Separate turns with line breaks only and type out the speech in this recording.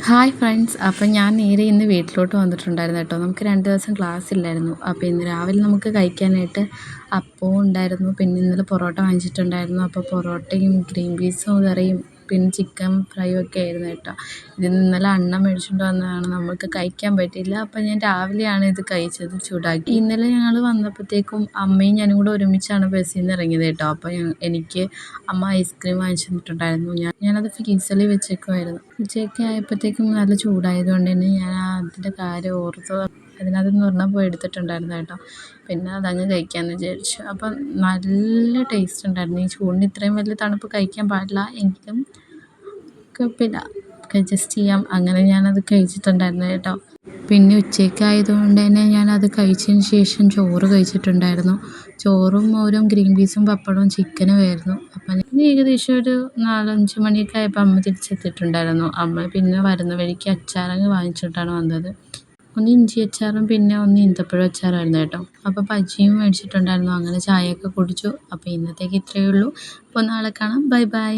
Hi friends. അപ്പം ഞാൻ നേരെ ഇന്ന് വീട്ടിലോട്ട് വന്നിട്ടുണ്ടായിരുന്നു കേട്ടോ. നമുക്ക് 2 ദിവസം ക്ലാസ് ഇല്ലായിരുന്നു. അപ്പോൾ ഇന്ന് രാവിലെ നമുക്ക് കഴിക്കാനായിട്ട് അപ്പവും ഉണ്ടായിരുന്നു. പിന്നെ ഇന്നലെ പൊറോട്ട വാങ്ങിച്ചിട്ടുണ്ടായിരുന്നു. അപ്പോൾ പൊറോട്ടയും ഗ്രീൻ പീസും കറിയും പിന്നെ ചിക്കൻ ഫ്രൈയും ഒക്കെ ആയിരുന്നു കേട്ടോ. ഇതിന്ന് ഇന്നലെ അണ്ണൻ മേടിച്ചുകൊണ്ട് വന്നതാണ്. നമുക്ക് കഴിക്കാൻ പറ്റിയില്ല. അപ്പോൾ ഞാൻ രാവിലെയാണ് ഇത് കഴിച്ചത് ചൂടാക്കി. ഇന്നലെ ഞങ്ങൾ വന്നപ്പോഴത്തേക്കും അമ്മയും ഞാനും കൂടെ ഒരുമിച്ചാണ് ബസ്സിൽ നിന്ന് ഇറങ്ങിയത് കേട്ടോ. അപ്പോൾ എനിക്ക് അമ്മ ഐസ്ക്രീം വാങ്ങിച്ചു തന്നിട്ടുണ്ടായിരുന്നു. ഞാനത് ഫ്രീസറിൽ വെച്ചേക്കുമായിരുന്നു. ഉച്ചയൊക്കെ ആയപ്പോഴത്തേക്കും നല്ല ചൂടായതുകൊണ്ട് തന്നെ ഞാൻ അതിൻ്റെ കാര്യം ഓർത്ത് അതിനകത്തുനിന്ന് ഒരെണ്ണം പോയി എടുത്തിട്ടുണ്ടായിരുന്നു കേട്ടോ. പിന്നെ അതങ്ങ് കഴിക്കാമെന്ന് വിചാരിച്ചു. അപ്പം നല്ല ടേസ്റ്റ് ഉണ്ടായിരുന്നു. ഈ ചൂടിന് ഇത്രയും വലിയ തണുപ്പ് കഴിക്കാൻ പാടില്ല, എങ്കിലും കുഴപ്പമില്ല, അഡ്ജസ്റ്റ് ചെയ്യാം. അങ്ങനെ ഞാനത് കഴിച്ചിട്ടുണ്ടായിരുന്നു കേട്ടോ. പിന്നെ ഉച്ചയ്ക്ക് ആയതുകൊണ്ട് തന്നെ ഞാനത് കഴിച്ചതിന് ശേഷം ചോറ് കഴിച്ചിട്ടുണ്ടായിരുന്നു. ചോറും മോരും ഗ്രീൻ പീസും പപ്പടവും ചിക്കനുമായിരുന്നു. അപ്പം ഏകദേശം ഒരു 4-5 മണിയൊക്കെ ആയപ്പോൾ അമ്മ തിരിച്ചെത്തിയിട്ടുണ്ടായിരുന്നു. അമ്മ പിന്നെ വരുന്ന വഴിക്ക് അച്ചാറങ്ങ് വാങ്ങിച്ചിട്ടാണ് വന്നത്. ഒന്ന് ഇഞ്ചി അച്ചാറും പിന്നെ ഒന്ന് ഈന്തപ്പഴം അച്ചാറായിരുന്നു കേട്ടോ. അപ്പോൾ ബജിയും മേടിച്ചിട്ടുണ്ടായിരുന്നു. അങ്ങനെ ചായയൊക്കെ കുടിച്ചു. അപ്പോൾ ഇന്നത്തേക്ക് ഇത്രയേ ഉള്ളൂ. അപ്പോൾ നാളെ കാണാം. Bye bye.